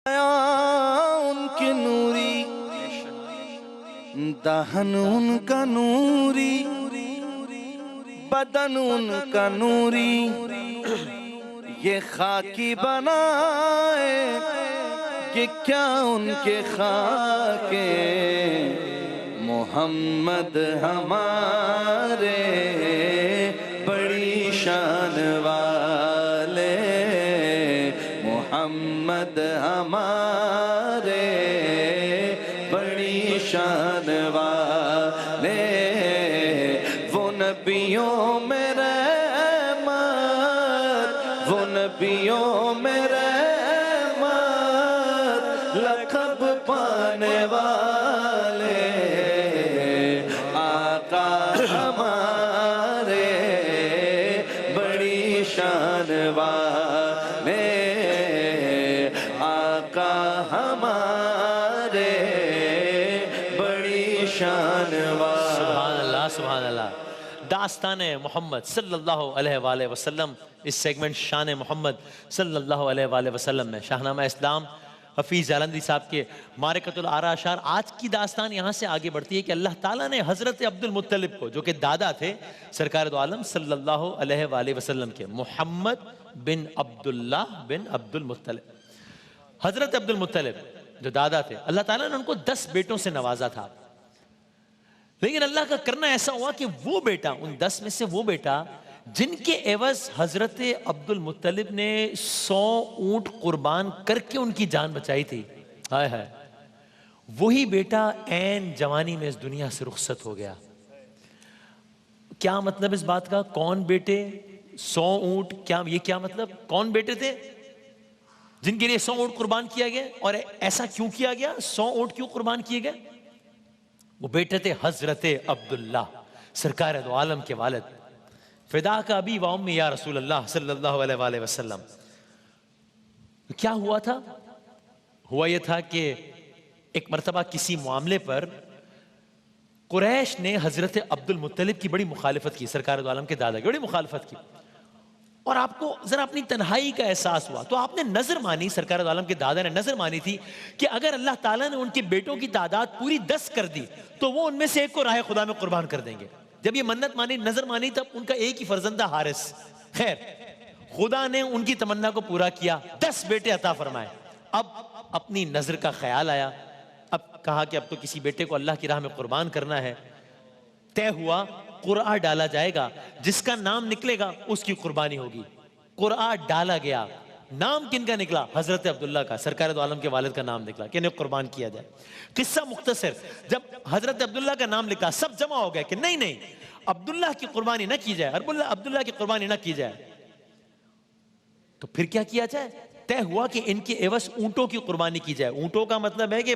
उनकी नूरी दहन उनका नूरी, बदन उनका नूरी, ये खाकी बनाए कि क्या उनके खाके मोहम्मद हमारे बड़ी शान वाले, मोहम्मद हमारे बड़ी शान वाले, वो नबियों में रहमत, वो नबियों में रहमत, लक़ब पाने वाले आका हमारे बड़ी शान वाले, आका हमारे बड़ी शान वाले। सुभान अल्लाह, सुभान अल्लाह। दास्तान मोहम्मद सल्लल्लाहु अलैहि वसल्लम, इस सेगमेंट शान मोहम्मद सल्लल्लाहु अलैहि वसल्लम में शाहनामा इस्लाम हफीज़ जालंधरी साहब के मारिकतुल आरा अशार। आज की दास्तान यहाँ से आगे बढ़ती है कि अल्लाह ताला ने हज़रत अब्दुल मुत्तलिब को, जो कि दादा थे सरकार दो आलम सल्लल्लाहु अलैहि वसल्लम के, मोहम्मद बिन अब्दुल्लाह बिन अब्दुल मुत्तलिब, हज़रत अब्दुल मुत्तलिब जो दादा थे, अल्लाह ताला ने उनको 10 बेटों से नवाजा था। लेकिन अल्लाह का करना ऐसा हुआ कि वो बेटा, उन 10 में से वो बेटा जिनके एवज हजरत अब्दुल मुत्तलिब ने 100 ऊंट कुर्बान करके उनकी जान बचाई थी, हाय हाय, वही बेटा ऐन जवानी में इस दुनिया से रुखसत हो गया। क्या मतलब इस बात का? कौन बेटे 100 ऊंट, क्या ये क्या मतलब? कौन बेटे थे जिनके लिए 100 ऊंट कुर्बान किया गया? और ऐसा क्यों किया गया? 100 ऊंट क्यों कुर्बान किए गए? वो बेटे थे हजरत अब्दुल्ला सरकार दो आलम के वालिद, फिदा का अबी व उम्मी या रसूल अल्लाह सल्लल्लाहु अलैहि वसल्लम। क्या हुआ था? हुआ यह था कि एक मर्तबा किसी मामले पर कुरैश ने हजरत अब्दुल मुत्तलिब की बड़ी मुखालिफत की, सरकार दो आलम के दादा की बड़ी मुखालिफत की, और आपको जरा अपनी तन्हाई का एहसास हुआ तो आपने नजर मानी, सरकार दो आलम के दादा ने नजर मानी थी कि अगर अल्लाह ताला ने उनके बेटों की तादाद पूरी 10 कर दी तो वो उनमें से एक को राह खुदा में कुर्बान कर देंगे। जब ये मन्नत मानी, नजर मानी, तब उनका एक ही फर्जंद था हारिस। खैर, खुदा ने उनकी तमन्ना को पूरा किया, 10 बेटे अता फरमाए। अब अपनी नजर का ख्याल आया, अब कहा कि अब तो किसी बेटे को अल्लाह की राह में कुर्बान करना है। तय हुआ कुरआ डाला जाएगा, जिसका नाम निकलेगा उसकी कुर्बानी होगी। कुरआ डाला गया, नाम किनका निकला? हजरत अब्दुल्ला का, सरकार दो आलम के वालिद का नाम निकला कि इन्हें कुर्बान किया जाए। किस्सा मुख्तसर, जब हजरत अब्दुल्ला का नाम लिखा सब जमा हो गए कि नहीं नहीं, अब्दुल्ला की कुर्बानी ना की जाए, अब्दुल्ला की कुर्बानी ना की जाए। तो फिर क्या किया जाए? तय हुआ कि इनके एवज ऊंटों की कुर्बानी की जाए। ऊंटों का मतलब है कि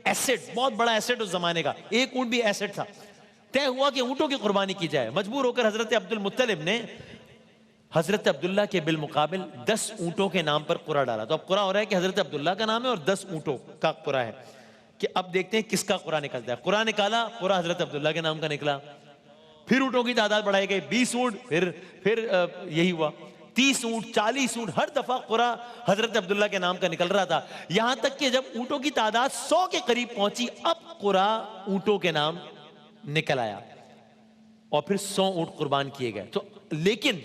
एसेट, बहुत बड़ा एसेट उस जमाने का, एक ऊंट भी एसेट था। तय हुआ कि ऊंटों की कुर्बानी की जाए। मजबूर होकर हजरत अब्दुल मुत्तलिब ने हजरत अब्दुल्ला के बिल मुकाबिल 10 ऊंटों के नाम पर कुरा डाला। तो अब कुरा हो रहा है कि हजरत अब्दुल्ला का नाम है और 10 ऊंटों का कुरा है, कि अब देखते हैं किसका कुरा निकलता है। कुरा निकाला, कुरा हजरत अब्दुल्ला के नाम का निकला। फिर ऊंटों की तादाद बढ़ाई गई, 20 ऊंट, फिर यही हुआ 30 ऊंट, 40 ऊंट, हर दफा कुरा हजरत अब्दुल्ला के नाम का निकल रहा था। यहां तक कि जब ऊंटों की तादाद 100 के करीब पहुंची, अब कुरा ऊंटों के नाम निकल आया और फिर 100 ऊंट कुर्बान किए गए। तो लेकिन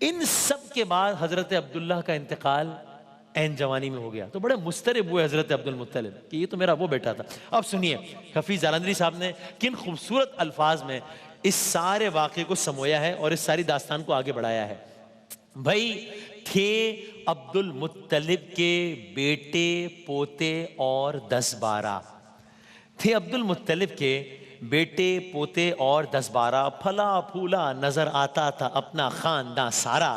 इन सब के बाद हजरत अब्दुल्ला का इंतकाल ऐन जवानी में हो गया। तो बड़े मुस्तरिब हुए हजरत अब्दुल मुत्तलिब कि ये तो मेरा वो बेटा था। अब सुनिए हफीज जालंधरी साहब ने किन खूबसूरत अल्फाज में इस सारे वाक़े को समोया है और इस सारी दास्तान को आगे बढ़ाया है। भाई, थे अब्दुल मुत्तलिब के बेटे, पोते और 10-12 थे। अब्दुल मुत्तलिब के बेटे, पोते और 10-12, फला फूला नजर आता था अपना खानदान सारा।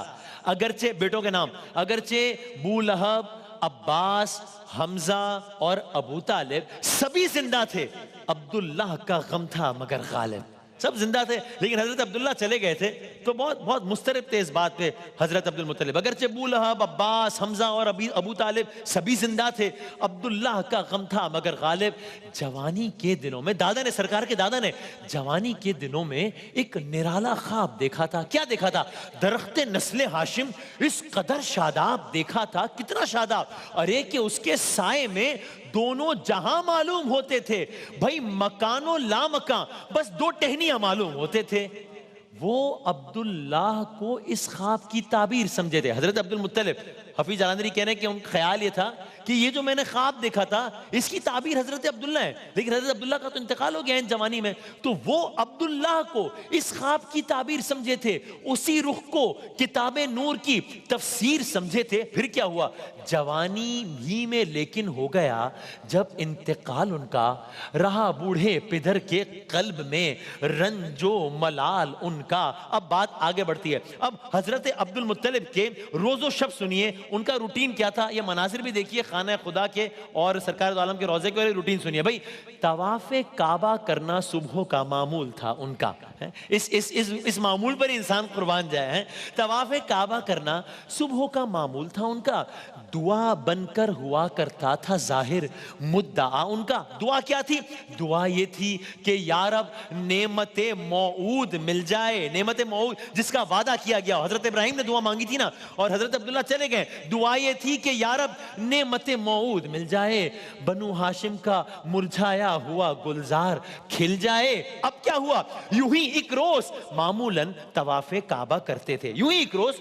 अगरचे बेटों के नाम, अगरचे बू लहब, अब्बास, हमजा और अबू तालिब सभी जिंदा थे, अब्दुल्लाह का गम था मगर गालिब। सब जिंदा थे, लेकिन हजरत अब्दुल्ला चले गए थे तो बहुत बहुत मुस्तरब थे इस बात पे हजरत अब्दुल मुत्तलिब। अगरचे अबू लहब, अब्बास, हमजा और अबू तालिब सभी जिंदा थे, अब्दुल्ला का गम था मगर गालिब। जवानी के दिनों में दादा ने, सरकार के दादा ने जवानी के दिनों में एक निराला ख्वाब देखा था। क्या देखा था? दरख्त नस्ले हाशिम इस कदर शादाब देखा था, कितना शादाब, अरे कि उसके साए में दोनों जहां मालूम होते थे। भाई मकानो ला मकान, बस दो टहनियां मालूम होते थे। वो अब्दुल्लाह को इस ख्वाब की ताबीर समझे थे। हजरत अब्दुल मुत्तलिब, हफीज जालंधरी कह रहे हैं कि उनका ख्याल ये था कि ये जो मैंने ख्वाब देखा था इसकी ताबीर हजरत अब्दुल्ला है, लेकिन हजरत अब्दुल्ला का तो इंतकाल हो गया इन जवानी में, तो वो अब्दुल्लाह को इस ख्वाब की ताबीर समझे थे, उसी रुख को किताबे नूर की तफसीर समझे थे। फिर क्या हुआ? जवानी ही में लेकिन हो गया जब इंतकाल उनका, रहा बूढ़े पिदर के कल्ब में रंजो मलाल उनका। अब बात आगे बढ़ती है। अब हजरत अब्दुल मुत्तलिब के रोजो शब सुनिए, उनका रूटीन क्या था, ये मनाजिर भी देखिए खाना खुदा के और सरकार दो आलम के रोजे के रूटीन सुनिए। भाई तवाफे काबा करना सुबह का मामूल था उनका, इस मामूल पर इंसान कुर्बान जाए हैं। तवाफे काबा करना सुबह का मामूल था उनका। दुआ बनकर हुआ करता था जाहिर मुद्दा उनका। दुआ क्या थी? दुआ ये थी कि या रब नेमते मौऊद मिल जाए, नेमते मौऊद जिसका वादा किया गया। हजरत इब्राहिम ने दुआ मांगी थी ना, और हजरत अब्दुल्ला चले गए। दुआ ये थी कि या रब नेमते मौऊद मिल जाए, बनु हाशिम का मुरझाया हुआ गुलजार खिल जाए। अब क्या हुआ? यूं ही एक रोज मामूलन तवाफे काबा करते थे, यूं ही एक रोज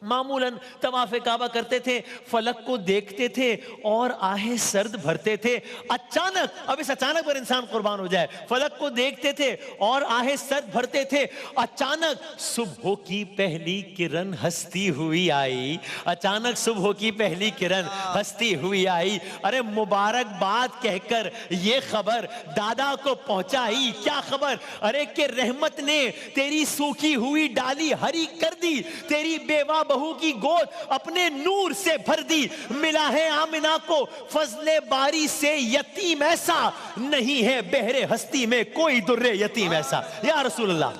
मामूलन तवाफे काबा करते थे, फलक को देखते थे और आहे सर्द भरते थे। अचानक, अब इस अचानक पर इंसान कुर्बान हो जाए, फलक को देखते थे और आहे सर्द भरते थे। अचानक सुबह की पहली किरण हंसती हुई आई, अचानक सुबह की पहली किरण हंसती हुई आई। अरे मुबारकबाद कहकर ये खबर दादा को पहुंचाई। क्या खबर? अरे कि रहमत ने तेरी सूखी हुई डाली हरी कर दी, तेरी बेवा बहू की गोद अपने नूर से भर दी। मिला है आमिना को फजले बारी से यतीम ऐसा, नहीं है बहरे हस्ती में कोई दुर्रे यतीम ऐसा। या रसूल अल्लाह,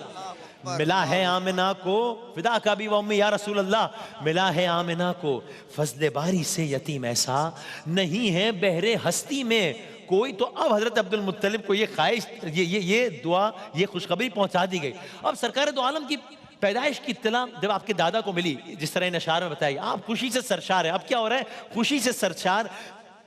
मिला है आमिना को, फिदा का भी वम्मी या रसूल अल्लाह, मिला है आमिना को फजले बारी से यतीम ऐसा, नहीं है बहरे हस्ती में कोई। तो अब हजरत अब्दुल मुत्तलिब को ये ख्वाहिश, ये दुआ, ये खुशखबरी पहुंचा दी गई। अब सरकार दो आलम की पैदाइश की इत्तला जब आपके दादा को मिली, जिस तरह इन अशार में बताया, आप खुशी से सरशार है। अब क्या हो रहा है? खुशी से सरशार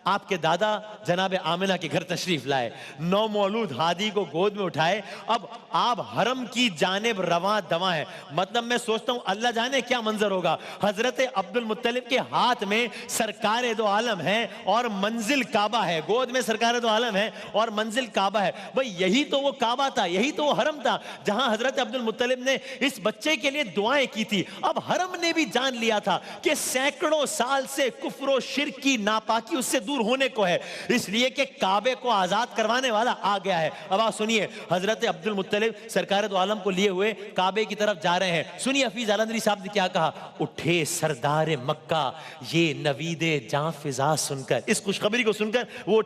आपके दादा जनाब आमिना के घर तशरीफ लाए, नौ मौलूद हादी को गोद में उठाए। अब आप हरम की जानिब रवां दवा है। मतलब मैं सोचता हूं अल्लाह जाने क्या मंजर होगा। हजरत अब्दुल मुत्तलिब के हाथ में सरकार दो आलम है और मंजिल काबा है, गोद में सरकार दो आलम है और मंजिल काबा है। भाई यही तो वो काबा था, यही तो वो हरम था जहां हजरत अब्दुल मुत्तलिब ने इस बच्चे के लिए दुआएं की थी। अब हरम ने भी जान लिया था कि सैकड़ों साल से कुफ्र और शिर्क की नापाकी उससे दूर होने को है, इसलिए कि काबे को आजाद करवाने वाला आ गया है। अब आप सुनिए, हजरत अब्दुल मुत्तलिब सरकार दो आलम को लिए हुए काबे की तरफ जा रहे हैं। सुनिए हफीज जालंधरी साहब ने क्या कहा। उठे सरदार मक्का ये नवीदे जां फिजा सुनकर, इस खुशखबरी को सुनकर वो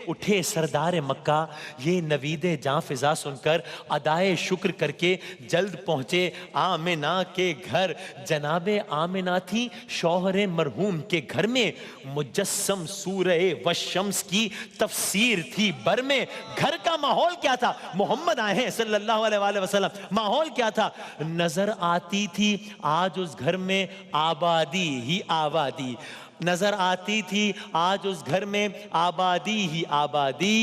उठे सरदार मक्का ये नवीदे जां फिजा सुनकर, अदाए शुक्र करके जल्द पहुंचे आमिना के घर। जनाबे आमिना थी शौहरे मरहूम के घर में, मुजस्सम सूरह वशम्स की तफसीर थी बर में। घर का माहौल क्या था? मोहम्मद आए हैं सल्लल्लाहु अलैहि वसल्लम, माहौल क्या था? नजर आती थी आज उस घर में आबादी ही आबादी, नजर आती थी आज उस घर में आबादी ही आबादी।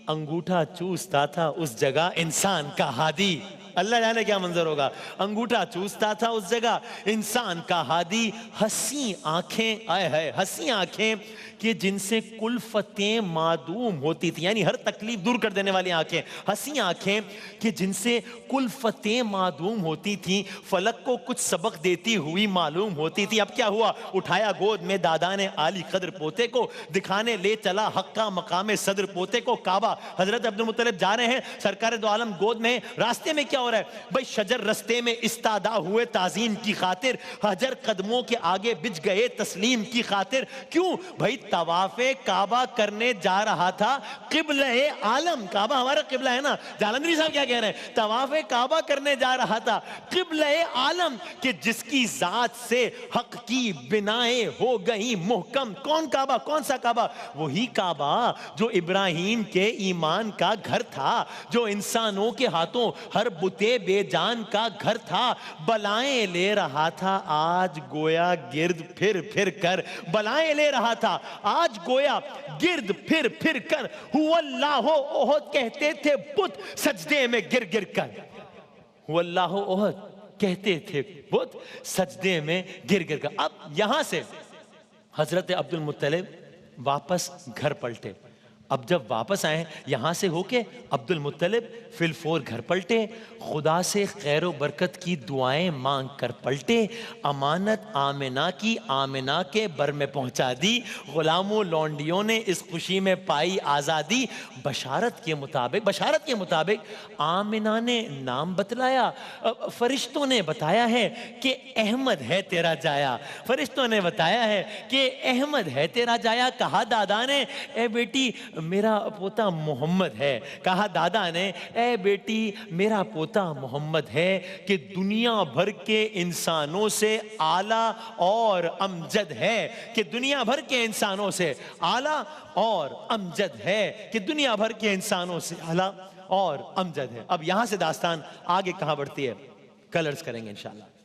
अंगूठा चूसता था उस जगह इंसान का हादी। अल्लाह जाने क्या मंजर होगा। अंगूठा चूसता था उस जगह इंसान का हादी। हंसी आंखें, आए है हंसी आंखें कि जिनसे कुल्फतें मादूम होती थी, यानी हर तकलीफ दूर कर देने वाली आंखें। हंसी आंखें कि जिनसे कुल्फतें मादूम होती थी, फलक को कुछ सबक देती हुई मालूम होती थी। अब क्या हुआ? उठाया गोद में दादा ने आली कद्र पोते को, दिखाने ले चला हक्का मकामे सदर पोते को काबा। हजरत अब्दुल मुत्तलिब जा रहे हैं, सरकार दो आलम गोद में। रास्ते में क्या हो हो रहा है? भाई शजर रस्ते में इस्तादा हुए ताजीम की खातिर, हजर कदमों के आगे बिछ गए तस्लीम की खातिर। क्यों भाई? तवाफे काबा करने जा रहा था किबले आलम, काबा हमारा किबला है ना। जालंधरी साहब क्या कह रहे हैं? तवाफे काबा करने जा रहा था किबले आलम, कि जिसकी जात से हक की बिनाएं हो गई मुहकम। कौन काबा? कौन सा काबा? वही काबा जो इब्राहिम के ईमान का घर था, जो इंसानों के हाथों हर बुते बेजान का घर था। बलाएं ले रहा था आज गोया गिर्द फिर फिर कर, बलाएं ले रहा था आज गोया गिर्द फिर फिर कर। हुवल्लाहो ओहद कहते थे बुत सजदे में गिर गिर कर, हुवल्लाहो ओहद कहते थे बुत सजदे में गिर गिर कर। अब यहां से हजरत अब्दुल मुत्तलिब वापस घर पलटे। अब जब वापस आए यहां से होके अब्दुल मुत्तलिब फिलफोर घर पलटे, खुदा से खैर व बरकत की दुआएं मांग कर पलटे। अमानत आमिना की आमिना के बर में पहुंचा दी, गुलामों लौंडियों ने इस खुशी में पाई आज़ादी। बशारत के मुताबिक आमिना ने नाम बतलाया, फरिश्तों ने बताया है कि अहमद है तेरा जाया, फरिश्तों ने बताया है कि अहमद है तेरा जाया। कहा दादा ने ए बेटी मेरा पोता मोहम्मद है, कहा दादा ने ए बेटी मेरा पोता मोहम्मद है, कि दुनिया भर के इंसानों से आला और अमजद है, कि दुनिया भर के इंसानों से आला और अमजद है, कि दुनिया भर के इंसानों से आला और अमजद है। अब यहां से दास्तान आगे कहां बढ़ती है, कलर्स करेंगे इंशाल्लाह।